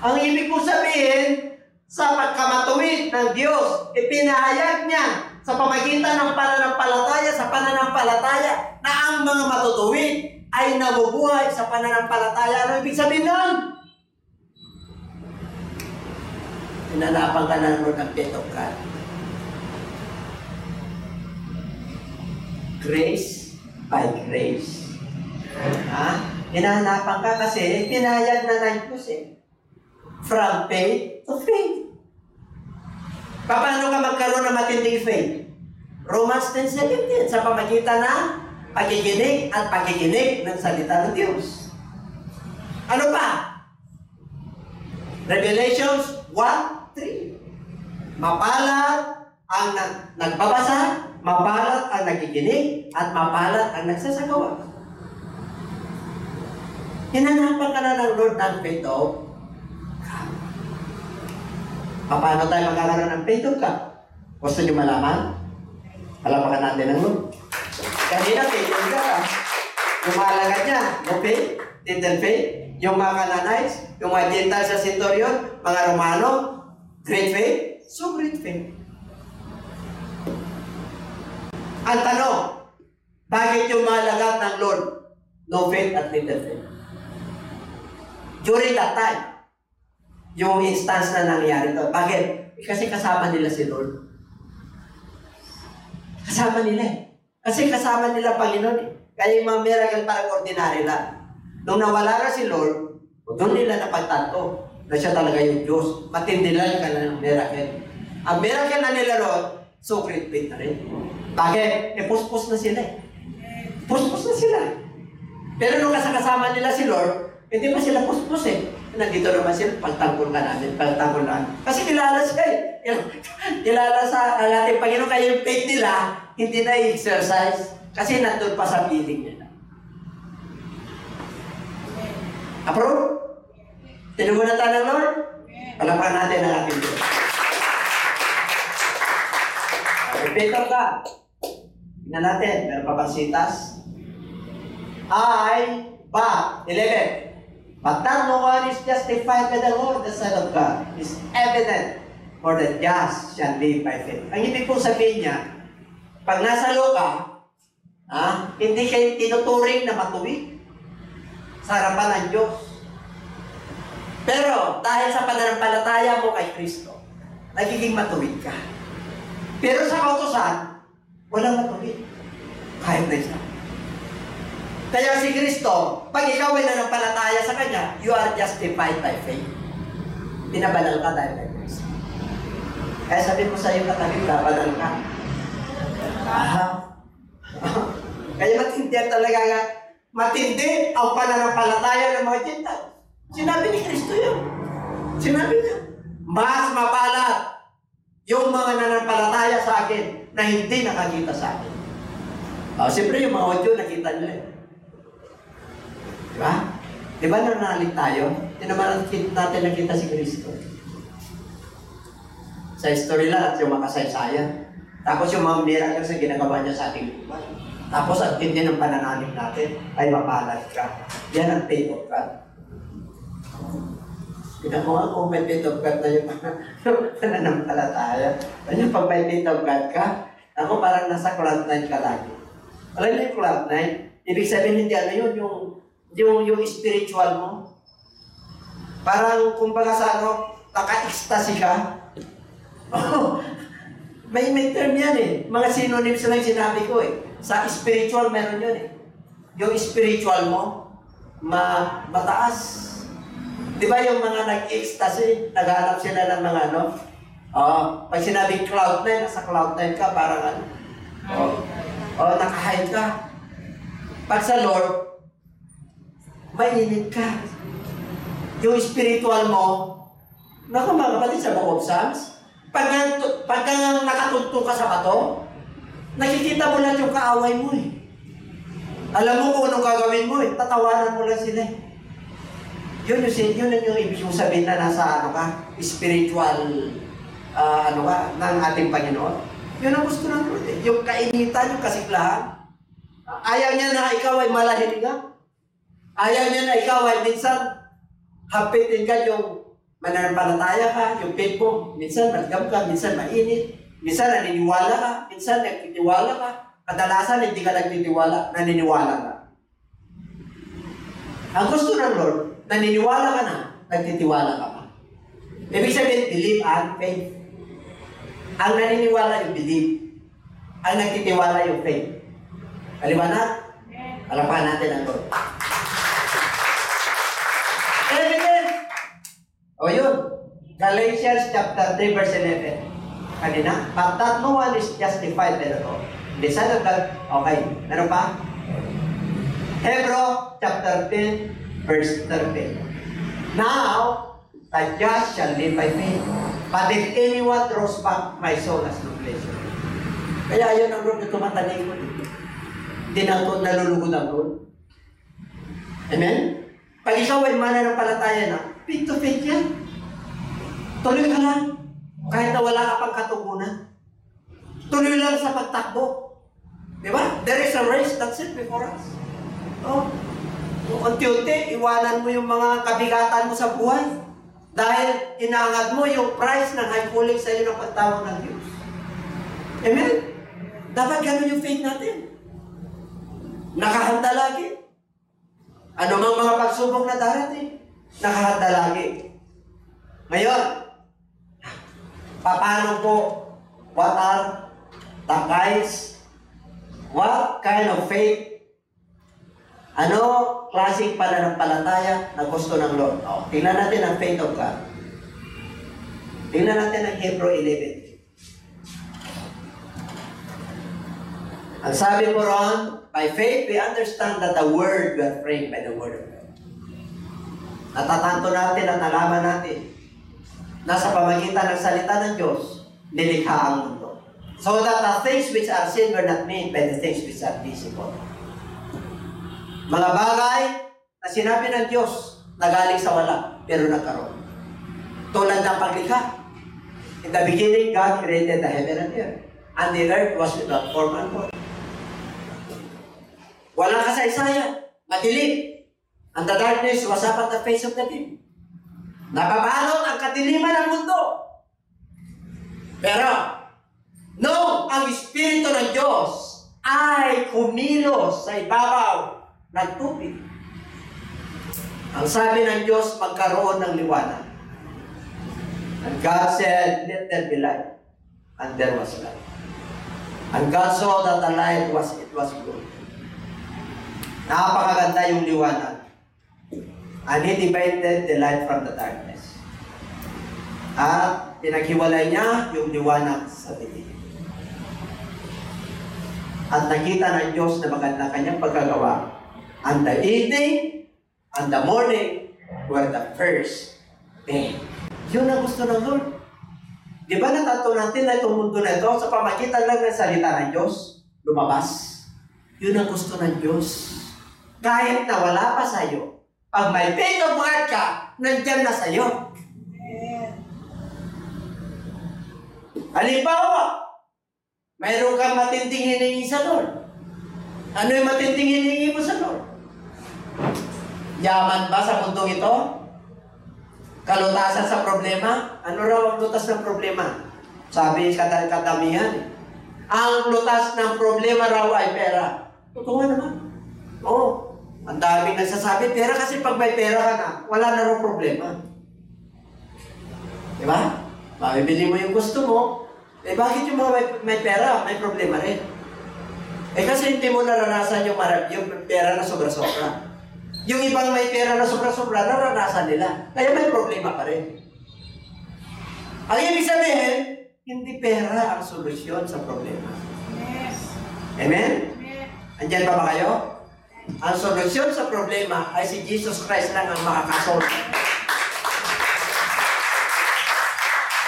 Ang ibig ko sabihin, sa pagkamatuwid ng Diyos, ipinahayag niya sa pamagitan ng pananampalataya na ang mga matutuwid ay nabubuhay sa pananampalataya. Ano ibig sabihin nun? Hinanapan ka ng Lord ng faith of God. Grace by grace. Hinahanapan ka kasi pinahayag na ng Diyos eh. From faith to faith. Paano ka magkaroon ng matinding faith? Romans 10:17, sa pamagitan ng pakikinig at pakikinig ng salita ng Diyos. Ano pa? Revelations 1:3. Mapalad ang nagbabasa, mapalad ang nakikinig, at mapalad ang nagsasagawa. Hinanapan ka na ng Lord ng faith of paano tayo magkakaroon ng faith of God? Gusto nyo malaman? Palapakan natin ang Lord. Kanina, faith of God. Yung mga alagad niya, no faith, little faith. Yung mga Canaanites, yung mga Gentiles sa Centurion, mga Romano, great faith, so great faith. Ang tanong, bakit yung mga alagad ng Lord, no faith at little faith? During that time, yung instance na nangyari to. Bakit? Kasi kasama nila si Lord. Kasama nila eh. Kasi kasama nila Panginoon eh. Kaya yung mga miracle parang ordinary lang. Nung nawala na si Lord, doon nila napagtanto na siya talaga yung Diyos. Matindi lang ka na ng miracle. Ang miracle na nila Lord, so great faith na rin. Bakit? Puspos na sila eh. Puspos na sila. Pero nung kasama nila si Lord, hindi pa sila puspos eh. Nandito naman sila, pagtanggol ka namin, pagtanggol namin. Kasi kilala siya eh. Kilala sa ating Panginoon, kaya yung faith nila, hindi na i-exercise. Kasi nandun pa sa feeling nila. Approve? Tinugunan na tayo ng Lord? Palapakan natin ang ating Diyos. Faith of God. Tingnan natin, meron pa bang sitas? But, 11. But that no one is justified by the law, the Son of God, is evident, for the just shall live by faith. Ang ibig pong sabihin niya, pag nasa law ka, hindi kayo tinuturing na matuwid sa harapan ng Diyos. Pero, dahil sa pananampalataya mo kay Kristo, nagiging matuwid ka. Pero sa kautusan, walang matuwid. Kahit na isa. Kaya si Kristo, pag ikaw ay nanampalataya sa Kanya, you are justified by faith. Pinabanal ka dahil kay Kristo. Kaya sabi ko sa iyo katabi, banal ka. Kaya matindi talaga nga, matindi ang pananampalataya ng mga Gentiles. Sinabi ni Kristo yun. Sinabi niya, mas mapalad yung mga nanampalataya sa akin na hindi nakakita sa akin. Siyempre yung mga audio nakita nila. Diba? Diba nanalig tayo? Hindi naman natin nakita si Kristo. Sa history lang at yung makasaysayan. Tapos yung mga miracles na ginagawa niya sa ating buhay. Tapos ang tindi ng pananalig natin ay mapalad ka. Yan ang faith of God. Tignan mo nga kung may faith of God na yung pananampalataya. Ano pag may faith of God ka, ako parang nasa cloud 9 ka lagi. Alam niyo yung cloud 9? Ibig sabihin hindi ano yun, yung spiritual mo. Parang kumbaga sa naka-ecstasy ka. May term yan eh. Mga synonyms lang sinabi ko eh. Sa spiritual meron yun eh. Yung spiritual mo, mataas. Di ba yung mga nag-ecstasy, naghanap sila ng mga pag sinabing cloud 9, nasa cloud 9 ka, parang naka-hide ka. Pag sa Lord, mainit ka. Yung spiritual mo, naku mga kapatid sa Book of Psalms, pag nakatuntong ka sa bato, nakikita mo lang yung kaaway mo eh. Alam mo kung anong gagawin mo eh, tatawanan mo lang sila eh. Yun yung ibig sabihin na nasa spiritual ng ating Panginoon. Yun ang gusto ng Lord eh. Yung kainitan, yung kasiglahan. Ayaw niya na ikaw ay malahin ka. Ayaw niya na ikaw ay minsan hapitin ka yung mananampalataya ka, yung faith mo. Minsan maligam ka, minsan mainit. Minsan naniniwala ka, minsan nagtitiwala ka. Kadalasan hindi ka nagtitiwala, naniniwala ka. Ang gusto ng Lord, naniniwala ka na, nagtitiwala ka pa. Ibig sabihin, believe and faith. Ang naniniwala yung believe. Ang nagtitiwala yung faith. Kaliwanag? Alapahan natin ang Lord. Yun. Galatians chapter 3 verse 11. Kanina, but that no one is justified by the law. The Son of God, okay. Meron pa? Hebrew chapter 10 verse 13. Now, the just shall live by faith. But if anyone throws back, my soul has no pleasure. Kaya yun ang Lord na tumatagay ko dito. Hindi na ito nalulugod ang Lord. Amen? Pag ikaw ay mananampalataya na, faith to faith yan. Tuloy ka lang. Kahit na wala ka pang katugunan. Tuloy lang sa pagtakbo. Diba? There is a race that's it before us. Unti-unti, iwanan mo yung mga kabigatan mo sa buhay. Dahil inaangad mo yung price ng high calling sa iyo ng pagtawag ng Diyos. Amen? Dapat ganun yung faith natin. Nakahanda lagi. Ano mang mga pagsubok na darating, nakahanda lagi. Ngayon, paano po, what are the guys, what kind of faith, ano klaseng pananampalataya na gusto ng Lord? Tingnan natin ang faith of God. Tingnan natin ang Hebrew 11. Ang sabi po ron, by faith we understand that the word we are framed by the word of God. Natatanto natin at nalaman natin na sa pamagitan ng salita ng Diyos, nilikha ang mundo. So that the things which are seen were not made by the things which are visible. Mga bagay na sinabi ng Diyos na galing sa wala, pero nagkaroon. Tulad ng paglikha. In the beginning, God created the heaven and earth. And the earth was without form and void. Walang kasaysayan. Madilim. And the darkness was upon the face of the deep. Nababalot ang kadiliman ng mundo. Pero, no, ang Espiritu ng Diyos ay kumilos sa ibabaw ng tubig. Ang sabi ng Diyos, magkaroon ng liwanag. And God said, let there be light. And there was light. And God saw that the light it was good. Napakaganda yung liwanag. And He divided the light from the darkness. At pinaghiwalay niya yung liwanag sa dilim. At nakita ng Diyos na maganda kanyang pagkagawa. And the evening and the morning were the first day. Yun ang gusto ng Lord. Di ba natato natin na itong mundo na ito sa pamagitan lang ng salita ng Diyos, lumabas? Yun ang gusto ng Diyos. Kahit na wala pa sa'yo, pag may faith of God ka, nandyan na sa'yo. Halimbawa, mayroon kang matinding hiningi sa Lord. Ano yung matinding hiningi mo sa Lord? Yaman ba sa mundong ito? Kalutasan sa problema? Ano raw ang lutas ng problema? Sabi kadamihan. Ang lutas ng problema raw ay pera. Totoo naman. Oo. Ang daming nagsasabi, pera kasi pag may pera ka na, wala na raw problema. Diba? Mabibili mo yung gusto mo, eh bakit yung mga may pera, may problema rin? Eh kasi hindi mo naranasan yung pera na sobra-sobra. Yung ibang may pera na sobra-sobra, naranasan nila. Kaya may problema pa rin. Ang ibig sabihin, hindi pera ang solusyon sa problema. Yes. Amen? Yes. Andyan pa ba kayo? Ang solusyon sa problema ay si Jesus Christ lang ang makakasolve.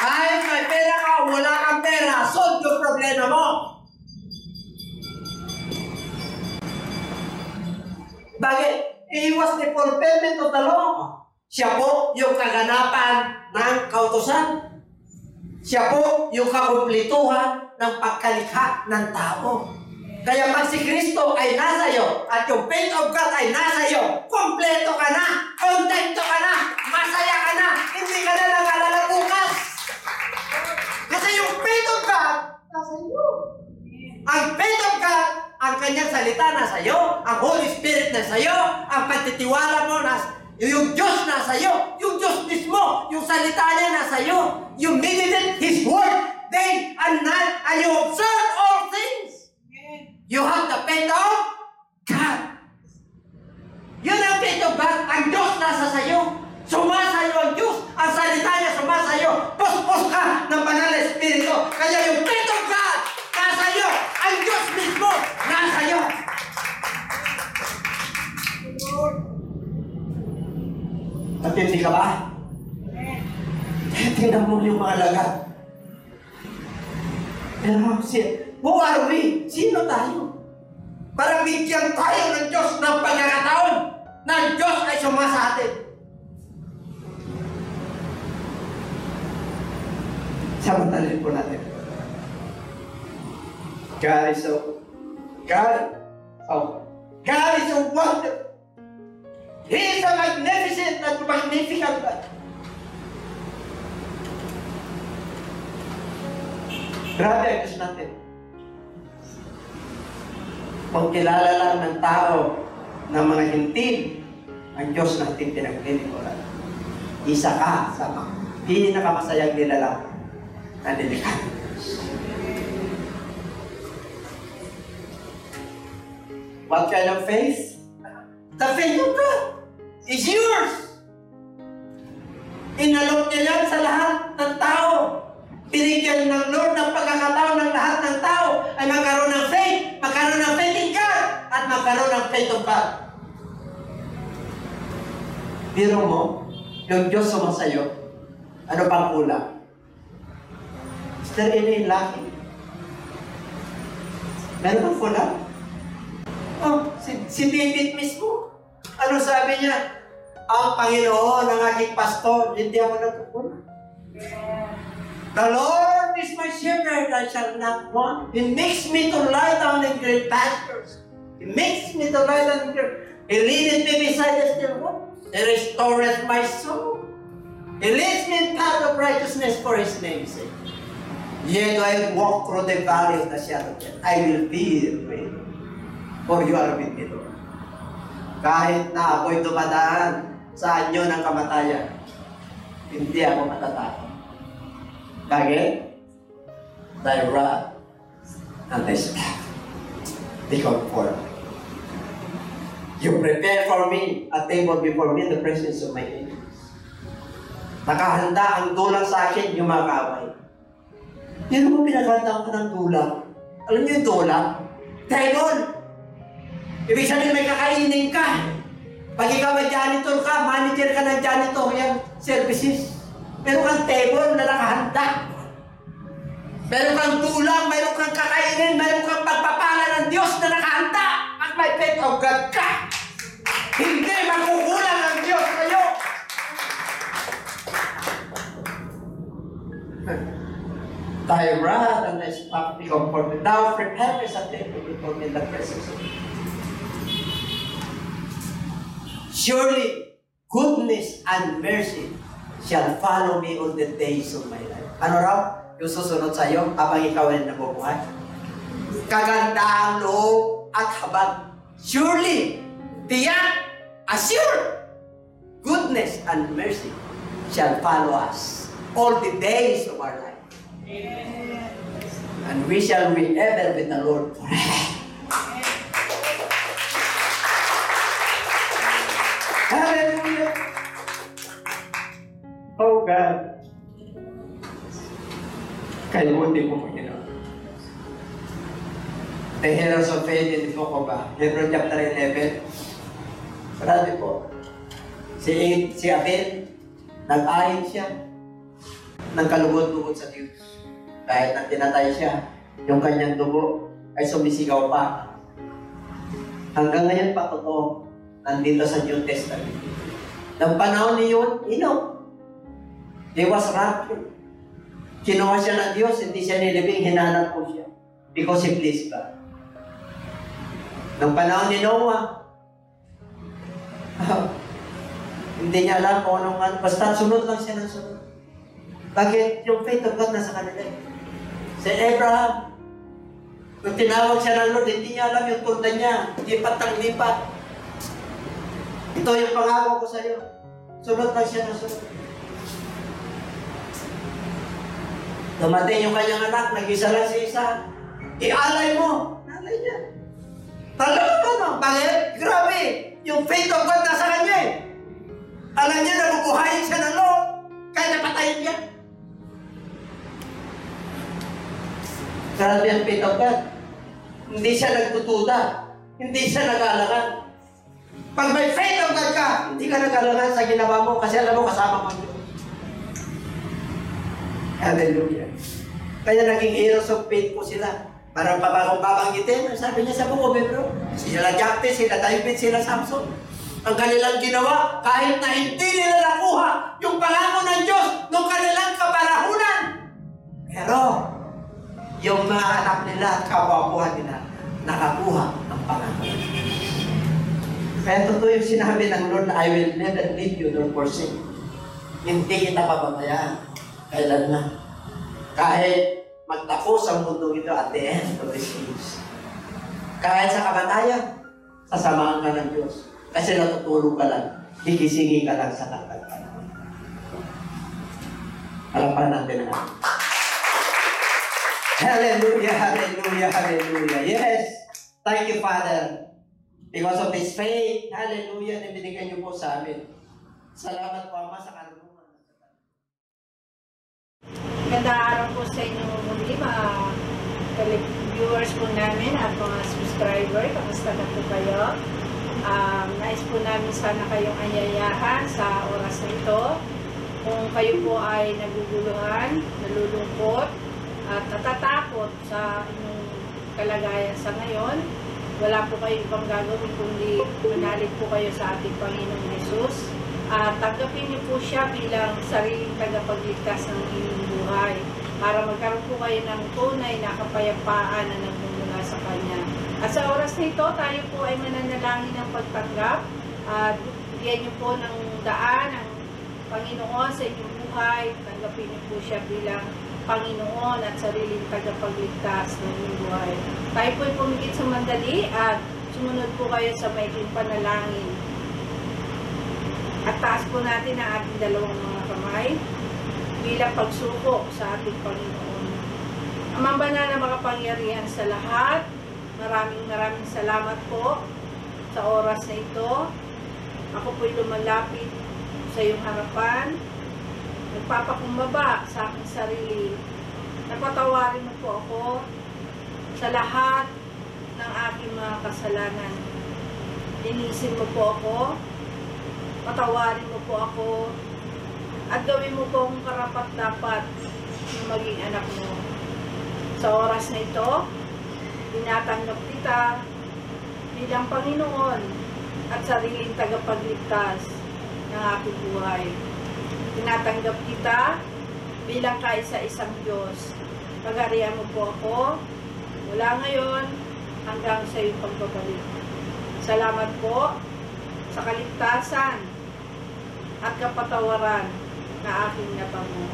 Kahit may pera ka, wala kang pera, solve yung problema mo. Bakit? He was the fulfillment of the law. Siya po yung kaganapan ng kautusan. Siya po yung kakumplituhan ng pagkalikha ng tao. Kaya pag si Kristo ay nasa iyo at yung faith of God ay nasa iyo, kompleto ka na, kontento ka na, masaya ka na, hindi ka na nag-alala bukas. Kasi yung faith of God nasa iyo. Ang faith of God, ang kanyang salita nasa iyo, ang Holy Spirit nasa iyo, ang pagtitiwala mo yung Diyos nasa iyo, yung Diyos mismo, yung salita niya nasa iyo, you meditate His word day and night, and you observe all things. You have the faith of God. Yun ang faith of God. Ang Diyos nasa sayo. Sumasayo ang Diyos. Ang salita niya sumasayo. Puspos ka ng banal na Espiritu. Kaya yung faith of God nasa iyo. Ang Diyos mismo nasa iyo. Matindi ka ba? Tingnan mo yung mga lagat. Who are we? Sino tayo? Para bigyan tayo ng Diyos ng pagkakataon na ang Diyos ay sumasa atin. Samantalin po natin. God is so wonderful. He is a magnificent and magnificent God. Grabe ang Diyos natin. Kung kilala lang ng tao ng mga hintil, ang Diyos natin pinaglilingkuran. Isa ka sa pinakamasayang nilalang na nilikha. What kind of faith? The faith of God is yours. Inalok niya yan sa lahat ng tao. Binigyan ng Lord ng pagkakataon ng lahat ng tao ay magkaroon ng faith in God, at magkaroon ng faith of God. Biro mo, yung Diyos sumasayo, ano pang kulang? Is there any lacking? Meron bang kulang? Oh, si David mismo. Ano sabi niya? Ang Panginoon ang aking pastor, hindi ako nagkukulang. The Lord is my shepherd, I shall not want. He makes me to lie down in green pastures. He makes me to lie down in green. He leadeth me beside the still waters. He restoreth my soul. He leads me in path of righteousness for His name's sake. Yet I walk through the valley of the shadow of death, I will fear no evil, for You are with me, Lord. Kahit na ako'y dumadaan sa anyo ng kamatayan, hindi ako matatakot. Bakit? Thy rod and Thy staff, they comfort me. You prepare for me a table before me in the presence of my enemies. Nakahanda ang dulang sa akin, yung mga kaaway. Hindi mo pinaghandaan ko ng dulang. Alam niyo yung dulang? Table! Ibig sabihin may kakainin ka. Pag ikaw ay janitor ka, manager ka ng janitor, yung services. Meron kang table na nakahanda. Meron kang dulang, meron kang kakainin, meron kang pagpapala ng Diyos na nakahanda. At may faith of God ka. Hindi makukulang ang Diyos sa'yo. Thy rod and Thy staff they comfort me. Thou preparest a table before me in the presence of me. Surely, goodness and mercy shall follow me all the days of my life. Ano raw? Yung susunod sa iyo habang ikaw ay nabubuhay. Kagandaang loob at habag. Surely, tiyak, assure, goodness and mercy shall follow us all the days of our life. And we shall be ever with the Lord forever. Hallelujah! Oh God! Kalimutin mo, Panginoon. The heroes of faith in the book of Hebrews chapter 11. Sabi po, si Abel, nag-ayin siya ng kalugod-lugod sa Diyos. Kahit na tinatay siya, yung kanyang dugo ay sumisigaw pa. Hanggang ngayon pa totoo, nandito sa New Testament. Nang panahon niyon, he was raptured. Kinuha siya ng Diyos, hindi siya nilibing, hinanap po siya. Because He pleased God. Nang panahon ni Noah, hindi niya alam kung anong, basta sunod lang siya ng sunod. Bakit? Yung faith of God nasa kanila. Si Abraham, kung tinawag siya ng Lord, hindi niya alam yung tunda niya. Lipat ng lipat. Ito yung pangako ko sa iyo. Sunod lang siya ng sunod. Dumating yung kanyang anak, nag-isa lang si isa. Ialay mo. Alay niya. Talaga ba no? Bakit? Grabe. Yung faith of God nasa kanya eh. Alam niya na bubuhayin siya ng Lord. Kaya napatayin niya. Grabe ang faith of God. Hindi siya nagtutuda. Hindi siya nag-alangan. Pag may faith of God ka, hindi ka nag-alangan sa ginawa mo kasi alam mo kasama mo ang Diyos. Hallelujah. Kaya naging heroes of faith po sila. Parang pabagong babanggitin. Sabi niya sa buko, bro. Sila Jacte, sila David, sila Samson. Ang kanilang ginawa, kahit na hindi nila nakuha yung pangako ng Diyos nung kanilang kaparahunan. Pero, yung mga anak nila at kawapuhan nila, nakakuha ng pangako. Kaya totoo yung sinabi ng Lord na I will never leave you nor forsake you. Hindi kita pababayaan. Kailan na? Kahit magtapos ang mundo ito at the end of this age. Kahit sa kamatayan, sasamahan ka ng Diyos. Kasi natutulog ka lang. Higisingin ka lang sa takal ka. Harapan natin na. Hallelujah, hallelujah, hallelujah. Yes. Thank you, Father. Because of this faith, hallelujah, na binigyan niyo po sa amin. Salamat po, Ama, sa karunungan. Magandang araw po sa inyo muli, mga viewers po namin at mga subscriber. Kamusta na po kayo? Nais po namin sana kayong anyayahan sa oras na ito. Kung kayo po ay naguguluhan, nalulungkot, at natatakot sa inyong kalagayan sa ngayon, wala po kayo ibang gagawin kundi manalig po kayo sa ating Panginoong Hesus. Tanggapin niyo po siya bilang sariling tagapagligtas ng inyong buhay para magkaroon po kayo ng tunay na kapayapaan na nagmumula sa Kanya. At sa oras na ito, tayo po ay mananalangin ng pagtanggap at bigyan niyo po ng daan ang Panginoon sa inyong buhay. Tanggapin niyo po siya bilang Panginoon at sariling tagapagligtas ng inyong buhay. Tayo po ay pumikit sa mandali at sumunod po kayo sa maikling panalangin. At taas po natin ang ating dalawang mga kamay bilang pagsuko sa ating Panginoon. Amang banal na makapangyarihan sa lahat, maraming salamat po sa oras na ito. Ako po'y lumalapit sa iyong harapan, nagpapakumbaba sa aking sarili. Napatawarin mo po ako sa lahat ng aking mga kasalanan. Linisin mo po ako, patawarin mo po ako, at gawin mo po akong karapat-dapat na maging anak mo. Sa oras na ito, tinatanggap kita bilang Panginoon at sariling tagapagligtas ng aking buhay. Tinatanggap kita bilang kaisa-isang Diyos. Pagharihan mo po ako mula ngayon hanggang sa iyong pagbabalik. Salamat po sa kaligtasan at kapatawaran na aking nabango.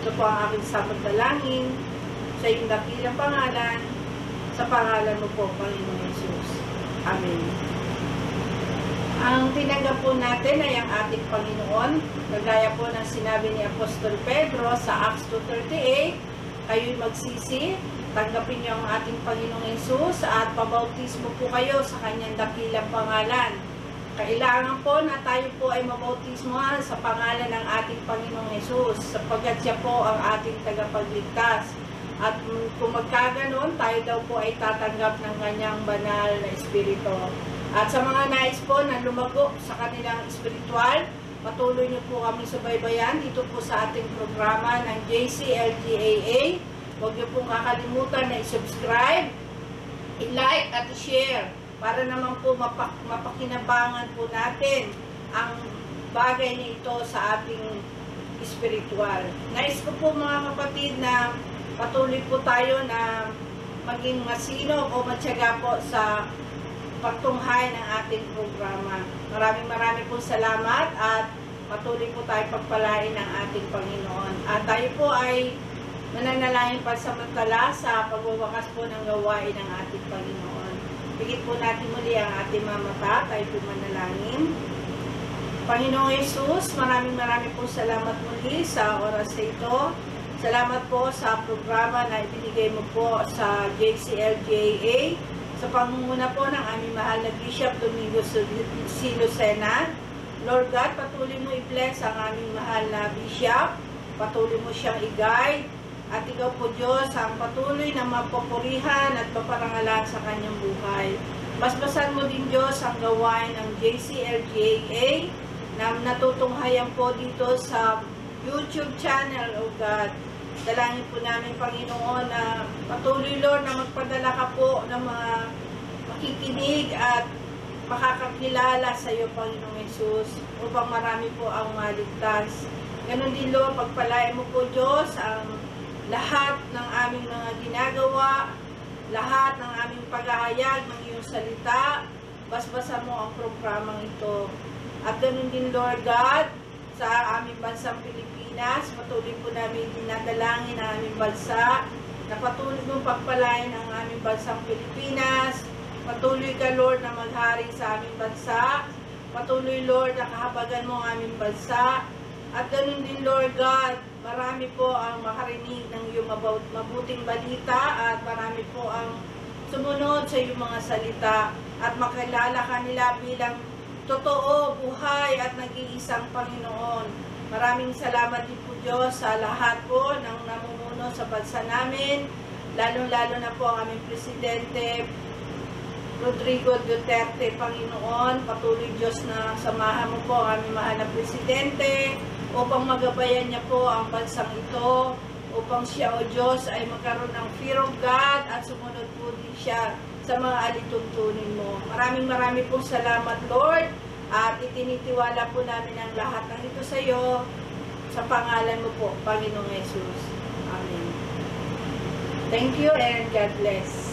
Ito po ang aking samantalangin sa iyong dakilang pangalan, sa pangalan mo po, Panginoon Jesus. Amen. Ang tinanggap po natin ay ang ating Panginoon. Kagaya po ng sinabi ni Apostol Pedro sa Acts 2:38, kayo'y magsisi, tanggapin niyo ang ating Panginoong Jesus at pabautismo po kayo sa kanyang dakilang pangalan. Kailangan po na tayo po ay mabautismohan sa pangalan ng ating Panginoong Jesus sapagkat siya po ang ating tagapagligtas. At kung magkaganon, tayo daw po ay tatanggap ng kanyang banal na espiritu. At sa mga nais po na lumago sa kanilang espiritual, patuloy niyo po kami subaybayan dito po sa ating programa ng JCLGAA. Huwag niyo pong kakalimutan na i-subscribe, i-like at i-share para naman po mapakinabangan po natin ang bagay na ito sa ating espiritual. Nais ko po mga kapatid na patuloy po tayo na maging masinop o matyaga po sa pagtunghay ng ating programa. Maraming po salamat at patuloy po tayo pagpalain ng ating Panginoon. At tayo po ay mananalangin pansamantala sa pagwawakas po ng gawain ng ating Panginoon. Bigit po natin muli ang ating mga mata, tayo po manalangin. Panginoong Jesus, maraming po salamat muli sa oras na ito. Salamat po sa programa na ibinigay mo po sa JCLGAA sa pangunguna po ng aming mahal na Bishop Domingo C. Lucena. Lord God, patuloy mo i-bless ang aming mahal na Bishop. Patuloy mo siyang i-guide. At ikaw po Diyos ang patuloy na mapupurihan at paparangalan sa kanyang buhay. Basbasan mo din Diyos ang gawain ng JCLGAA na natutunghayan po dito sa YouTube channel, O God. Dalangin po namin, Panginoon, na patuloy, Lord, na magpadala ka po ng mga makikinig at makakakilala sa iyo, Panginoong Jesus, upang marami po ang maligtas. Ganon din, Lord, pagpalain mo po, Diyos, ang lahat ng aming mga ginagawa, lahat ng aming paghahayag ng iyong salita, basbasa mo ang programang ito. At ganon din, Lord God, sa aming bansang Pilipinas, patuloy po namin dinadalangin ang aming bansa, na patuloy mong pagpalain ang aming bansang Pilipinas. Patuloy ka, Lord, na maghari sa aming bansa. Patuloy, Lord, na kahabagan mo ang aming bansa. At ganun din, Lord God, marami po ang makarinig ng iyong mabuting balita at marami po ang sumunod sa iyong mga salita at makilala kanila bilang totoo, buhay at nag-iisang Panginoon. Maraming salamat din po Diyos sa lahat po ng namumuno sa bansa namin, lalo-lalo na po ang aming Presidente Rodrigo Duterte, Panginoon. Patuloy Diyos na samahan mo po ang aming mahal na Presidente upang magabayan niya po ang bansang ito, upang siya o Diyos ay magkaroon ng fear of God at sumunod po din siya sa mga alituntunin mo. Maraming pong salamat, Lord, at itinitiwala po namin ang lahat ng ito sa iyo sa pangalan mo po, Panginoong Jesus. Amen. Thank you and God bless.